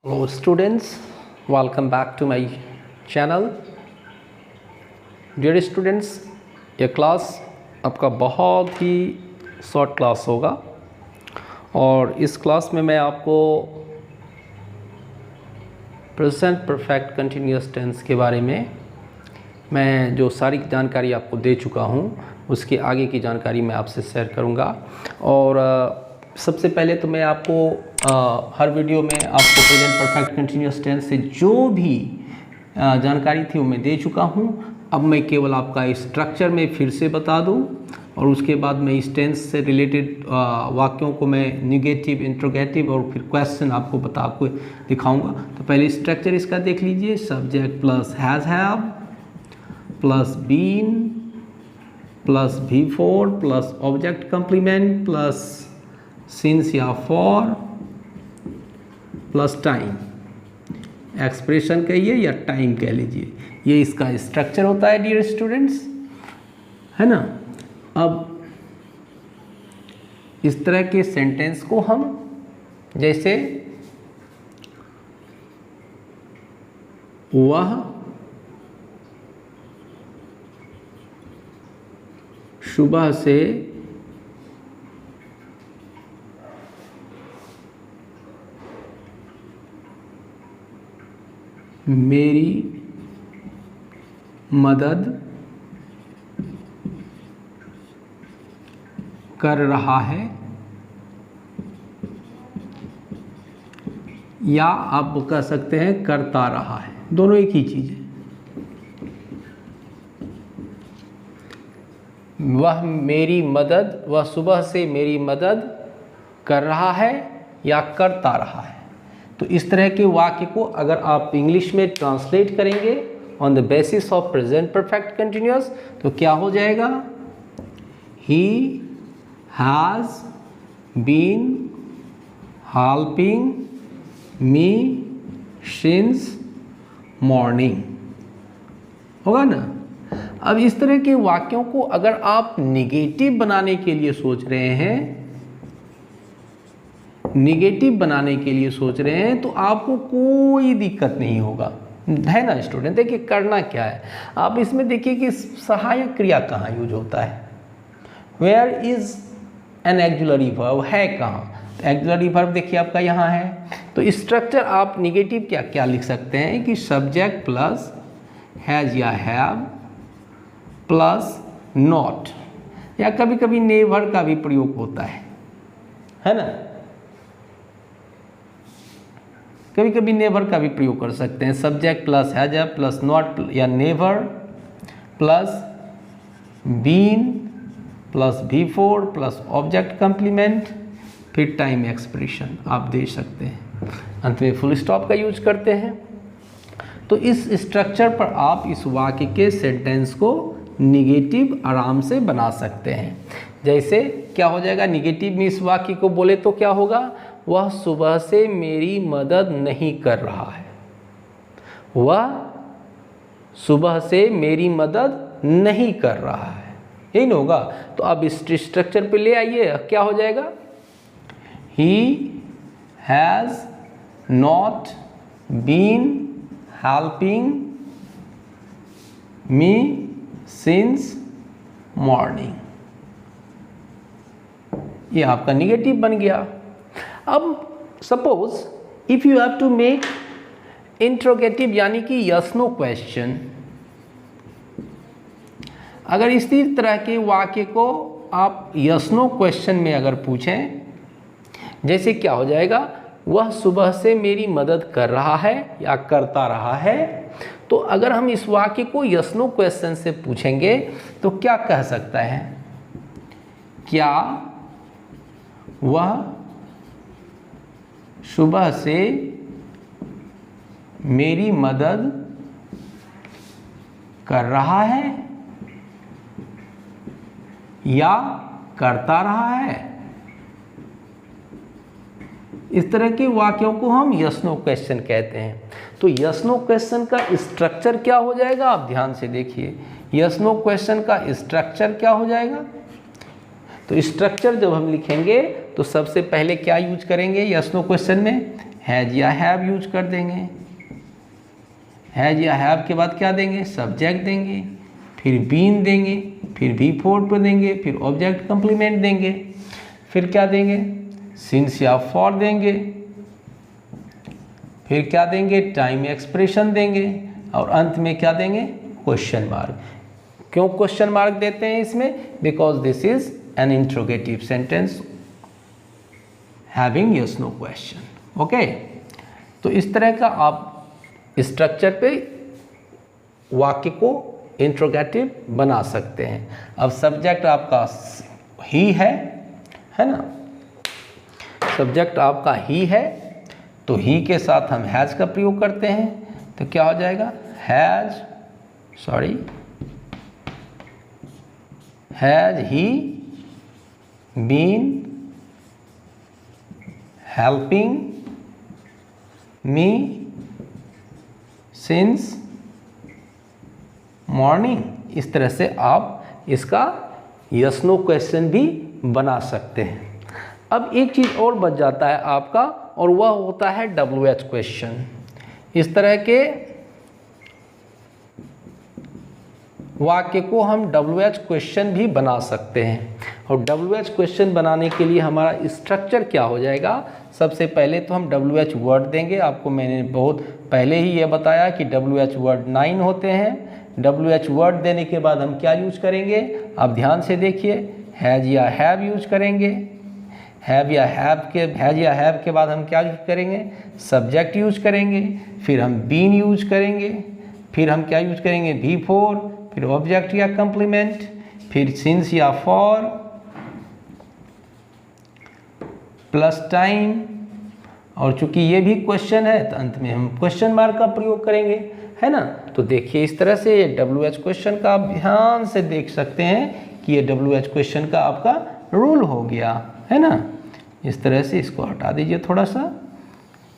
Hello students, welcome back to my channel. Dear students, ये class आपका बहुत ही short class होगा और इस क्लास में मैं आपको प्रेजेंट परफेक्ट कंटिन्यूअस टेंस के बारे में मैं जो सारी जानकारी आपको दे चुका हूँ उसके आगे की जानकारी मैं आपसे शेयर करूँगा। और सबसे पहले तो मैं आपको हर वीडियो में आपको प्रेजेंट परफेक्ट कंटिन्यूअस टेंस से जो भी जानकारी थी वो मैं दे चुका हूँ। अब मैं केवल आपका स्ट्रक्चर में फिर से बता दूँ और उसके बाद मैं इस टेंस से रिलेटेड वाक्यों को मैं निगेटिव, इंट्रोगेटिव और फिर क्वेश्चन आपको बता के दिखाऊंगा। तो पहले स्ट्रक्चर इसका देख लीजिए। Subject plus has have plus been plus before plus object complement plus since या फॉर प्लस टाइम। एक्सप्रेशन कहिए या टाइम कह लीजिए, ये इसका स्ट्रक्चर होता है डियर स्टूडेंट्स, है ना। अब इस तरह के सेंटेंस को हम जैसे वह सुबह से मेरी मदद कर रहा है, या आप कह सकते हैं करता रहा है, दोनों एक ही चीज़ है। वह सुबह से मेरी मदद कर रहा है या करता रहा है। तो इस तरह के वाक्य को अगर आप इंग्लिश में ट्रांसलेट करेंगे on the basis of present perfect continuous तो क्या हो जाएगा? He has been helping me since morning, होगा ना। अब इस तरह के वाक्यों को अगर आप निगेटिव बनाने के लिए सोच रहे हैं, तो आपको कोई दिक्कत नहीं होगा, है ना स्टूडेंट। देखिए करना क्या है, आप इसमें देखिए कि सहायक क्रिया कहाँ यूज होता है। Where is an auxiliary verb, है कहाँ। तो एक्जुलरी वर्ब देखिए आपका यहाँ है। तो स्ट्रक्चर आप निगेटिव क्या क्या लिख सकते हैं कि सब्जेक्ट प्लस हैज या हैव प्लस नॉट, या कभी कभी नेवर का भी प्रयोग होता है ना। कभी कभी नेवर का भी प्रयोग कर सकते हैं। Subject plus has plus not या never plus been plus before plus object complement फिर टाइम एक्सप्रेशन आप दे सकते हैं। अंत में फुल स्टॉप का यूज करते हैं। तो इस स्ट्रक्चर पर आप इस वाक्य के सेंटेंस को निगेटिव आराम से बना सकते हैं। जैसे क्या हो जाएगा, निगेटिव में इस वाक्य को बोले तो क्या होगा? वह सुबह से मेरी मदद नहीं कर रहा है। वह सुबह से मेरी मदद नहीं कर रहा है, यही ना होगा। तो अब इस स्ट्रक्चर पे ले आइए, क्या हो जाएगा? He has not been helping me since morning, ये आपका निगेटिव बन गया। अब suppose if you have to make interrogative यानी कि यस नो क्वेश्चन, अगर इसी तरह के वाक्य को आप यस नो क्वेश्चन में अगर पूछें, जैसे क्या हो जाएगा? वह सुबह से मेरी मदद कर रहा है या करता रहा है। तो अगर हम इस वाक्य को यस नो क्वेश्चन से पूछेंगे तो क्या कह सकता है? क्या वह सुबह से मेरी मदद कर रहा है या करता रहा है? इस तरह के वाक्यों को हम यस नो क्वेश्चन कहते हैं। तो यस नो क्वेश्चन का स्ट्रक्चर क्या हो जाएगा, आप ध्यान से देखिए। यस नो क्वेश्चन का स्ट्रक्चर क्या हो जाएगा? तो स्ट्रक्चर जब हम लिखेंगे तो सबसे पहले क्या यूज करेंगे यस नो क्वेश्चन में? हैज या हैव यूज कर देंगे। हैज या हैव के बाद क्या देंगे, सब्जेक्ट देंगे, फिर बीन देंगे, फिर V4 पे देंगे, फिर ऑब्जेक्ट कंप्लीमेंट देंगे, फिर क्या देंगे, सिंस या फॉर देंगे, फिर क्या देंगे, टाइम एक्सप्रेशन देंगे, और अंत में क्या देंगे, क्वेश्चन मार्क। क्यों क्वेश्चन मार्क देते हैं इसमें, because this is an interrogative sentence having yes no question. Okay, तो इस तरह का आप स्ट्रक्चर पे वाक्य को इंट्रोगेटिव बना सकते हैं। अब सब्जेक्ट आपका ही है ना, सब्जेक्ट आपका ही है, तो ही के साथ हम हैज का प्रयोग करते हैं, तो क्या हो जाएगा, has he been helping me since morning. इस तरह से आप इसका यस नो क्वेश्चन भी बना सकते हैं। अब एक चीज़ और बच जाता है आपका, और वह होता है WH क्वेश्चन। इस तरह के वाक्य को हम WH क्वेश्चन भी बना सकते हैं। और WH क्वेश्चन बनाने के लिए हमारा स्ट्रक्चर क्या हो जाएगा, सबसे पहले तो हम WH वर्ड देंगे। आपको मैंने बहुत पहले ही ये बताया कि WH वर्ड 9 होते हैं। WH वर्ड देने के बाद हम क्या यूज करेंगे, आप ध्यान से देखिए, हैज या हैव यूज करेंगे। हैज या हैव के बाद हम क्या यूज करेंगे, सब्जेक्ट यूज करेंगे, फिर हम बीन यूज करेंगे, फिर हम क्या यूज करेंगे, V4, फिर ऑब्जेक्ट या कंप्लीमेंट, फिर सिंस या फॉर, प्लस टाइम, और चूंकि ये भी क्वेश्चन है तो अंत में हम क्वेश्चन मार्क का प्रयोग करेंगे, है ना। तो देखिए इस तरह से ये WH क्वेश्चन का आप ध्यान से देख सकते हैं कि ये WH क्वेश्चन का आपका रूल हो गया, है ना। इस तरह से इसको हटा दीजिए थोड़ा सा।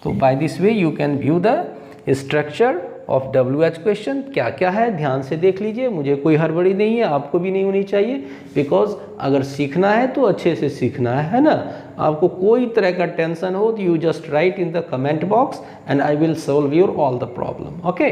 तो by this way you can view the structure of WH question. क्या क्या है ध्यान से देख लीजिए, मुझे कोई हड़बड़ी नहीं है, आपको भी नहीं होनी चाहिए, बिकॉज अगर सीखना है तो अच्छे से सीखना है ना। आपको कोई तरह का टेंशन हो तो you just write in the comment box and I will solve your all the problem. Okay,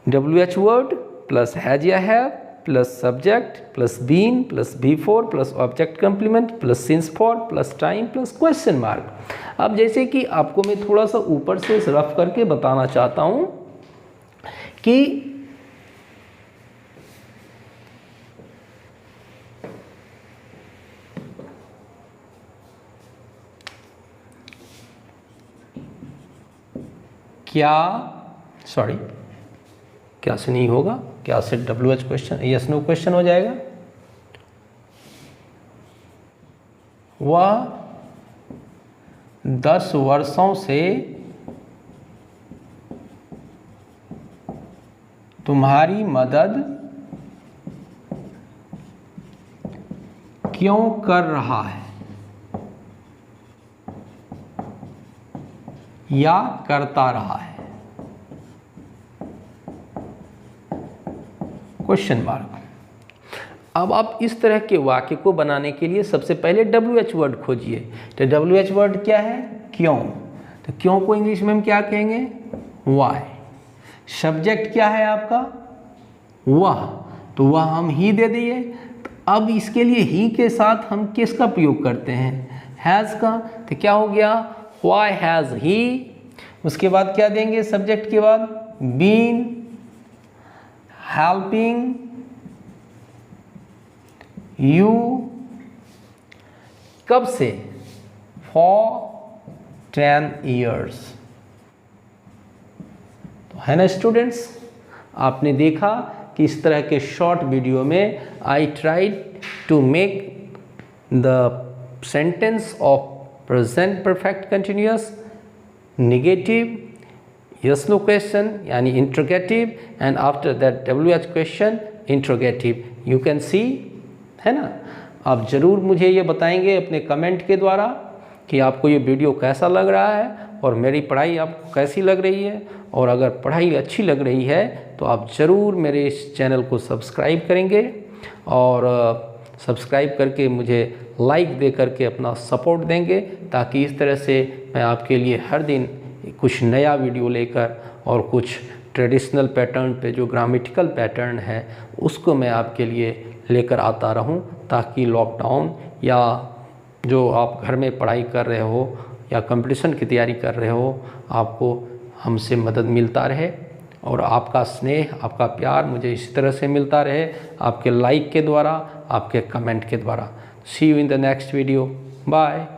WH word plus has या have plus subject plus been plus V4 plus object complement plus since for plus time plus question mark. अब जैसे कि आपको मैं थोड़ा सा ऊपर से रफ करके बताना चाहता हूं कि क्या से नहीं होगा, क्या से WH question yes no question हो जाएगा। वह 10 वर्षों से तुम्हारी मदद क्यों कर रहा है या करता रहा है, क्वेश्चन मार्क। अब आप इस तरह के वाक्य को बनाने के लिए सबसे पहले WH वर्ड खोजिए। तो WH वर्ड क्या है, क्यों। तो क्यों को इंग्लिश में हम क्या कहेंगे, वाई। सब्जेक्ट क्या है आपका, वह, तो वह हम ही दे दिए। अब इसके लिए ही के साथ हम किसका प्रयोग करते हैं, हैज़ का। तो क्या हो गया, वाई हैज़ ही। उसके बाद क्या देंगे, सब्जेक्ट के बाद बीन हेल्पिंग यू, कब से, फॉर 10 years। तो है ना स्टूडेंट्स, आपने देखा कि इस तरह के शॉर्ट वीडियो में I tried to make the sentence of present perfect continuous negative yes no question यानी interrogative, and after that WH question interrogative. You can see, है ना। आप ज़रूर मुझे ये बताएंगे अपने कमेंट के द्वारा कि आपको ये वीडियो कैसा लग रहा है और मेरी पढ़ाई आपको कैसी लग रही है। और अगर पढ़ाई अच्छी लग रही है तो आप ज़रूर मेरे इस चैनल को सब्सक्राइब करेंगे और सब्सक्राइब करके मुझे लाइक दे करके अपना सपोर्ट देंगे, ताकि इस तरह से मैं आपके लिए हर दिन कुछ नया वीडियो लेकर और कुछ ट्रेडिशनल पैटर्न पे जो ग्रामेटिकल पैटर्न है उसको मैं आपके लिए लेकर आता रहूं, ताकि लॉकडाउन या जो आप घर में पढ़ाई कर रहे हो या कंपटीशन की तैयारी कर रहे हो, आपको हमसे मदद मिलता रहे और आपका स्नेह, आपका प्यार मुझे इसी तरह से मिलता रहे, आपके लाइक के द्वारा, आपके कमेंट के द्वारा। See you in the next video. Bye.